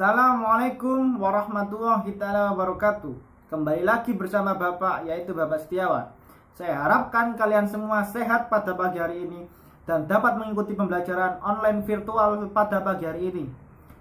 Assalamualaikum warahmatullahi wabarakatuh. Kembali lagi bersama Bapak, yaitu Bapak Setiawan. Saya harapkan kalian semua sehat pada pagi hari ini dan dapat mengikuti pembelajaran online virtual pada pagi hari ini.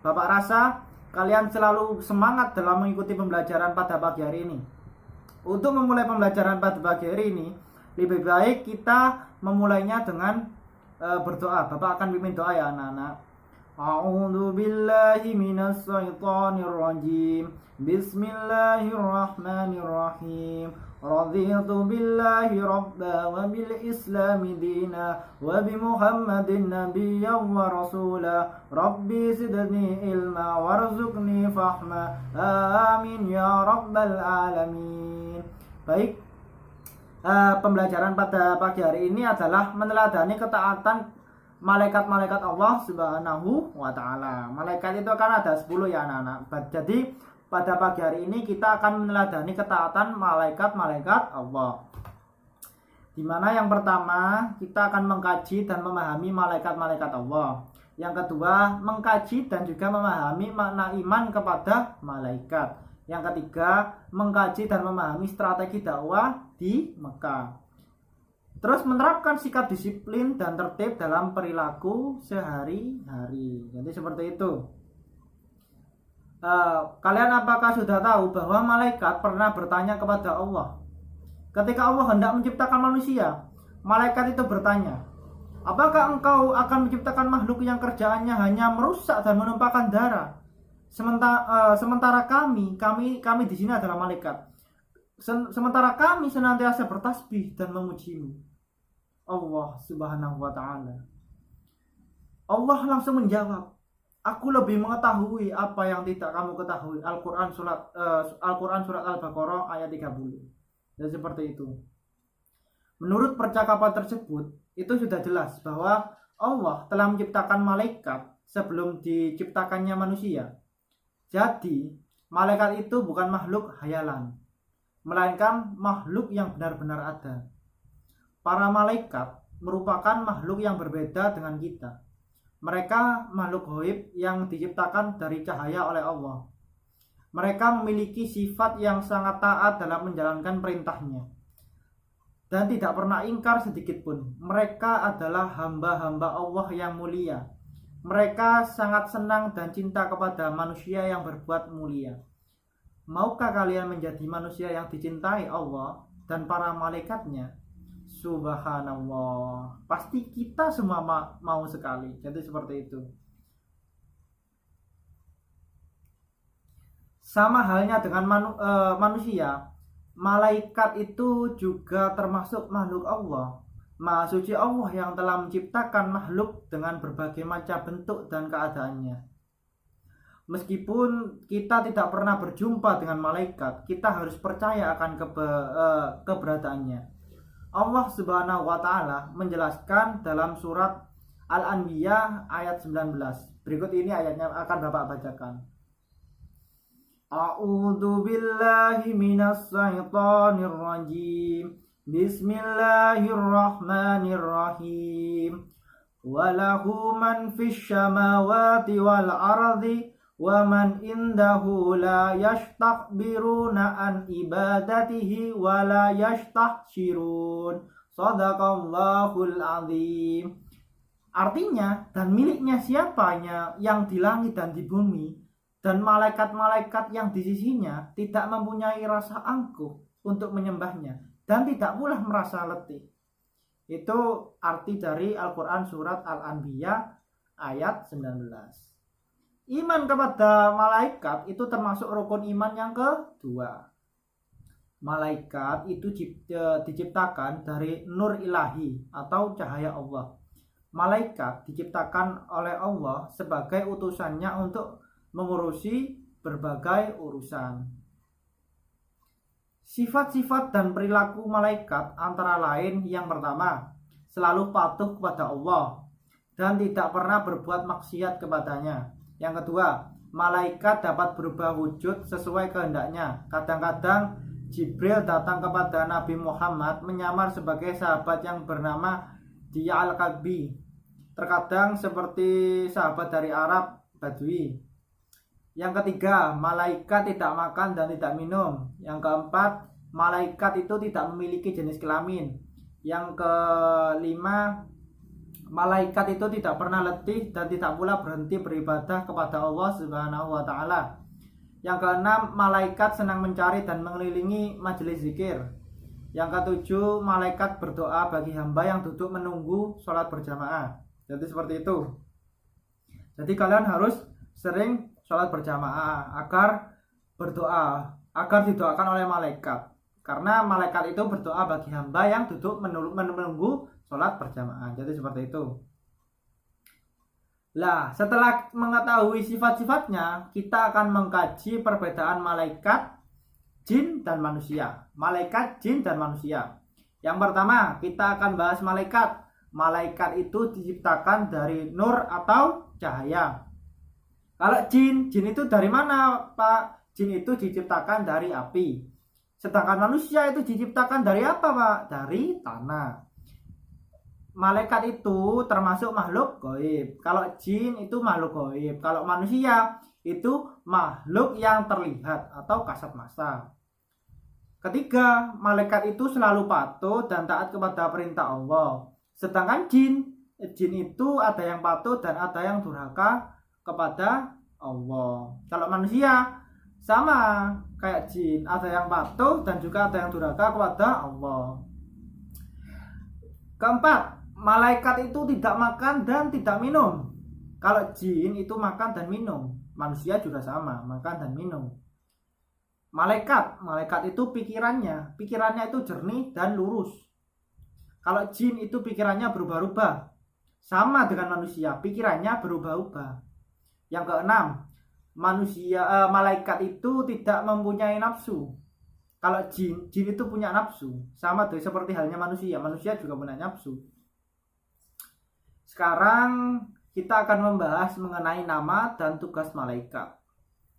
Bapak rasa kalian selalu semangat dalam mengikuti pembelajaran pada pagi hari ini. Untuk memulai pembelajaran pada pagi hari ini, lebih baik kita memulainya dengan berdoa. Bapak akan pimpin doa ya anak-anak. A'udzu billahi minas syaitonir rajim. Bismillahirrahmanirrahim. Raditu billahi rabba wa bil islami dina wa bi Muhammadin nabiyyan wa rasula. Rabbi zidni ilma warzuqni fahma. Amin ya rabbal alamin. Baik. Pembelajaran pada pagi hari ini adalah meneladani ketaatan malaikat-malaikat Allah Subhanahu wa ta'ala. Malaikat itu kan ada 10 ya anak-anak. Jadi pada pagi hari ini kita akan meneladani ketaatan malaikat-malaikat Allah. Dimana yang pertama kita akan mengkaji dan memahami malaikat-malaikat Allah. Yang kedua mengkaji dan juga memahami makna iman kepada malaikat. Yang ketiga mengkaji dan memahami strategi dakwah di Mekah. Terus menerapkan sikap disiplin dan tertib dalam perilaku sehari-hari. Jadi seperti itu. Kalian apakah sudah tahu bahwa malaikat pernah bertanya kepada Allah? Ketika Allah hendak menciptakan manusia, malaikat itu bertanya, apakah engkau akan menciptakan makhluk yang kerjaannya hanya merusak dan menumpahkan darah? Sementara kami di sini adalah malaikat. Sementara kami senantiasa bertasbih dan memujimu. Allah Subhanahu wa ta'ala. Allah langsung menjawab, aku lebih mengetahui apa yang tidak kamu ketahui. Al-Quran surat Al-Baqarah ayat 30. Dan seperti itu. Menurut percakapan tersebut, itu sudah jelas bahwa Allah telah menciptakan malaikat sebelum diciptakannya manusia. Jadi, malaikat itu bukan makhluk hayalan, melainkan makhluk yang benar-benar ada. Para malaikat merupakan makhluk yang berbeda dengan kita. Mereka makhluk gaib yang diciptakan dari cahaya oleh Allah. Mereka memiliki sifat yang sangat taat dalam menjalankan perintahnya dan tidak pernah ingkar sedikit pun. Mereka adalah hamba-hamba Allah yang mulia. Mereka sangat senang dan cinta kepada manusia yang berbuat mulia. Maukah kalian menjadi manusia yang dicintai Allah dan para malaikatnya? Subhanallah. Pasti kita semua mau sekali. Jadi seperti itu. Sama halnya dengan manusia, malaikat itu juga termasuk makhluk Allah. Maha suci Allah yang telah menciptakan makhluk dengan berbagai macam bentuk dan keadaannya. Meskipun kita tidak pernah berjumpa dengan malaikat, kita harus percaya akan keberadaannya. Allah Subhanahu wa ta'ala menjelaskan dalam surat Al-Anbiya ayat 19. Berikut ini ayatnya akan Bapak bacakan. A'udzu billahi minas syaitonir rajim. Bismillahirrahmanirrahim. Walahu man fis samawati wal ardi wa man indahu la yastakbiruna an ibadatihi wa la yastahsirun. Shadaqallahul azim. Artinya, dan miliknya siapanya yang di langit dan di bumi, dan malaikat-malaikat yang di sisinya tidak mempunyai rasa angkuh untuk menyembahnya dan tidak pula merasa letih. Itu arti dari Al-Quran surat Al-Anbiya ayat 19. Iman kepada malaikat itu termasuk rukun iman yang kedua. Malaikat itu diciptakan dari nur ilahi atau cahaya Allah. Malaikat diciptakan oleh Allah sebagai utusannya untuk mengurusi berbagai urusan. Sifat-sifat dan perilaku malaikat antara lain yang pertama, selalu patuh kepada Allah dan tidak pernah berbuat maksiat kepadanya. Yang kedua, malaikat dapat berubah wujud sesuai kehendaknya. Kadang-kadang Jibril datang kepada Nabi Muhammad menyamar sebagai sahabat yang bernama Diya al-Kalbi. Terkadang seperti sahabat dari Arab Badui. Yang ketiga, malaikat tidak makan dan tidak minum. Yang keempat, malaikat itu tidak memiliki jenis kelamin. Yang kelima, malaikat itu tidak pernah letih dan tidak pula berhenti beribadah kepada Allah Subhanahu wa taala. Yang keenam, malaikat senang mencari dan mengelilingi majelis zikir. Yang ketujuh, malaikat berdoa bagi hamba yang duduk menunggu sholat berjamaah. Jadi seperti itu. Jadi kalian harus sering sholat berjamaah agar berdoa, agar didoakan oleh malaikat. Karena malaikat itu berdoa bagi hamba yang duduk menunggu sholat berjamaah. Jadi seperti itu. Lah, setelah mengetahui sifat-sifatnya, kita akan mengkaji perbedaan malaikat, jin, dan manusia. Malaikat, jin, dan manusia. Yang pertama, kita akan bahas malaikat. Malaikat itu diciptakan dari nur atau cahaya. Kalau jin itu dari mana, Pak? Jin itu diciptakan dari api. Sedangkan manusia itu diciptakan dari apa, Pak? Dari tanah. Malaikat itu termasuk makhluk gaib. Kalau jin itu makhluk gaib. Kalau manusia itu makhluk yang terlihat atau kasat mata. Ketiga, malaikat itu selalu patuh dan taat kepada perintah Allah. Sedangkan jin itu ada yang patuh dan ada yang durhaka kepada Allah. Kalau manusia sama kayak jin, ada yang patuh dan juga ada yang durhaka kepada Allah. Keempat, malaikat itu tidak makan dan tidak minum. Kalau jin itu makan dan minum, manusia juga sama, makan dan minum. Malaikat itu pikirannya itu jernih dan lurus. Kalau jin itu pikirannya berubah-ubah, sama dengan manusia, pikirannya berubah-ubah. Yang keenam, malaikat itu tidak mempunyai nafsu. Kalau jin itu punya nafsu, sama seperti halnya manusia juga punya nafsu. Sekarang kita akan membahas mengenai nama dan tugas malaikat.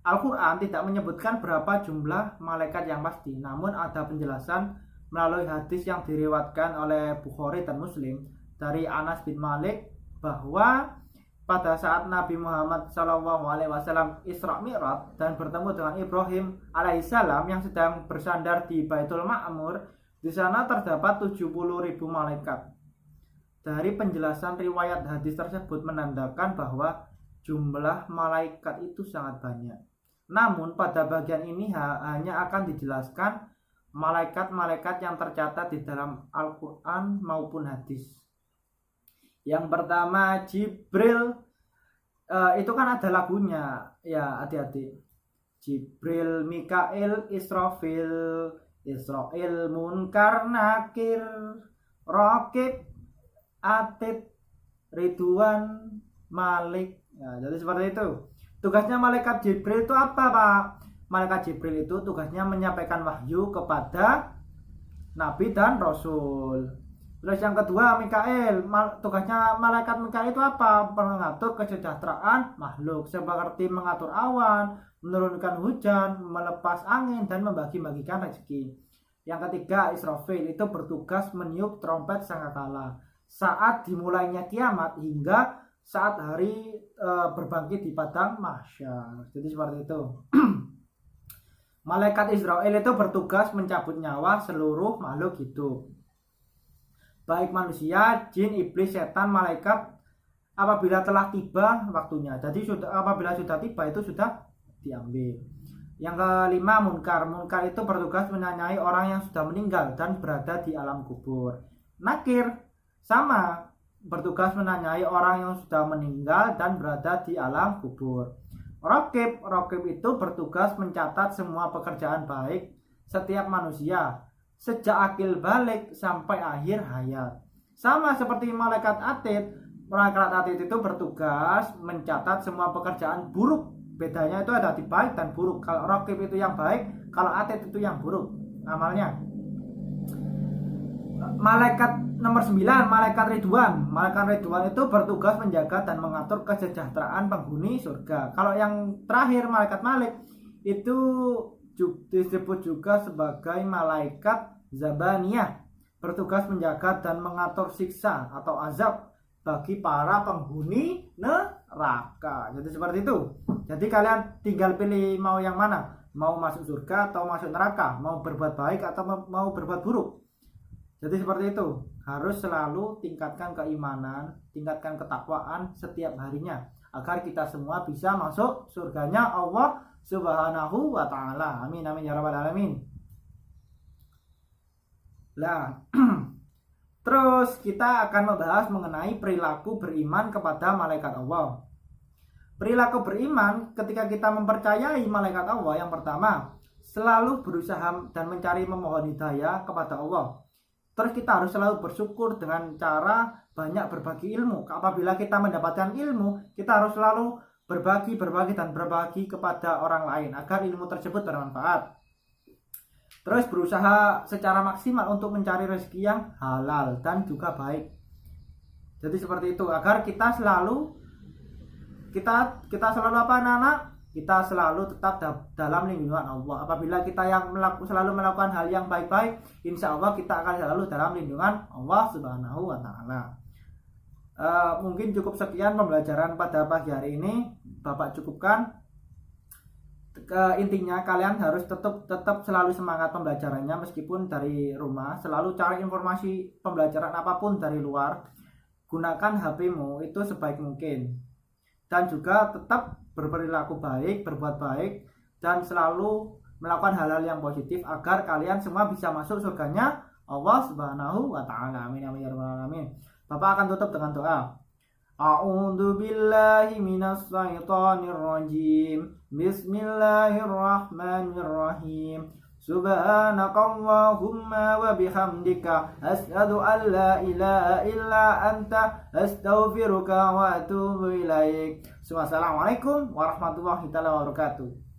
Al-Quran tidak menyebutkan berapa jumlah malaikat yang pasti, namun ada penjelasan melalui hadis yang diriwayatkan oleh Bukhari dan Muslim dari Anas bin Malik bahwa pada saat Nabi Muhammad SAW Isra Mi'raj dan bertemu dengan Ibrahim alaihissalam yang sedang bersandar di Baitul Ma'mur, di sana terdapat 70.000 malaikat. Dari penjelasan riwayat hadis tersebut menandakan bahwa jumlah malaikat itu sangat banyak. Namun pada bagian ini hanya akan dijelaskan malaikat-malaikat yang tercatat di dalam Al-Quran maupun hadis. Yang pertama Jibril, itu kan ada lagunya ya adik-adik. Jibril, Mikail, Israfil, Munkar, Nakir, Raqib, Atid, Ridwan, Malik. Ya, jadi seperti itu. Tugasnya malaikat Jibril itu apa, Pak? Malaikat Jibril itu tugasnya menyampaikan wahyu kepada Nabi dan Rasul. Terus yang kedua Mikail, tugasnya malaikat Mikail itu apa? Mengatur kesejahteraan makhluk, seperti mengatur awan, menurunkan hujan, melepas angin, dan membagi-bagikan rezeki. Yang ketiga Israfil itu bertugas meniup trompet sangkakala saat dimulainya kiamat hingga saat hari berbangkit di padang mahsyar. Jadi seperti itu. Malaikat Israel itu bertugas mencabut nyawa seluruh makhluk hidup, baik manusia, jin, iblis, setan, malaikat, apabila telah tiba waktunya. Jadi apabila sudah tiba itu sudah diambil. Yang kelima Munkar itu bertugas menanyai orang yang sudah meninggal dan berada di alam kubur. Nakir sama, bertugas menanyai orang yang sudah meninggal dan berada di alam kubur. Raqib itu bertugas mencatat semua pekerjaan baik setiap manusia sejak akil balik sampai akhir hayat. Sama seperti malaikat Atid. Malaikat Atid itu bertugas mencatat semua pekerjaan buruk. Bedanya itu ada di baik dan buruk. Kalau Raqib itu yang baik, kalau Atid itu yang buruk amalnya. Malaikat nomor 9, malaikat Ridwan. Malaikat Ridwan itu bertugas menjaga dan mengatur kesejahteraan penghuni surga. Kalau yang terakhir malaikat Malik itu disebut juga sebagai malaikat Zabaniyah, bertugas menjaga dan mengatur siksa atau azab bagi para penghuni neraka. Jadi seperti itu. Jadi kalian tinggal pilih mau yang mana, mau masuk surga atau masuk neraka, mau berbuat baik atau mau berbuat buruk. Jadi seperti itu. Harus selalu tingkatkan keimanan, tingkatkan ketakwaan setiap harinya agar kita semua bisa masuk surganya Allah Subhanahu wa taala. Amin amin ya rabbal alamin. Nah, terus kita akan membahas mengenai perilaku beriman kepada malaikat Allah. Perilaku beriman ketika kita mempercayai malaikat Allah, yang pertama, selalu berusaha dan mencari memohon hidayah kepada Allah. Terus kita harus selalu bersyukur dengan cara banyak berbagi ilmu. Apabila kita mendapatkan ilmu, kita harus selalu berbagi kepada orang lain agar ilmu tersebut bermanfaat. Terus berusaha secara maksimal untuk mencari rezeki yang halal dan juga baik. Jadi seperti itu agar kita selalu apa anak-anak? Kita selalu tetap dalam lindungan Allah. Apabila kita yang selalu melakukan hal yang baik-baik, insya Allah kita akan selalu dalam lindungan Allah Subhanahu wa taala. Mungkin cukup sekian pembelajaran pada pagi hari ini. Bapak cukupkan. Intinya kalian harus tetap selalu semangat pembelajarannya meskipun dari rumah. Selalu cari informasi pembelajaran apapun dari luar. Gunakan HP-mu itu sebaik mungkin. Dan juga tetap berperilaku baik, berbuat baik, dan selalu melakukan hal-hal yang positif agar kalian semua bisa masuk surganya Allah Subhanahu wa taala. Amin amin ya rabbal alamin. Bapak akan tutup dengan doa. A'udzu billahi minas syaitonir rajim. Bismillahirrahmanirrahim. Subhanakallahumma wa bihamdika asyhadu an la ilaha illa anta astaghfiruka wa atubu ilaik. Wassalamualaikum warahmatullahi wabarakatuh.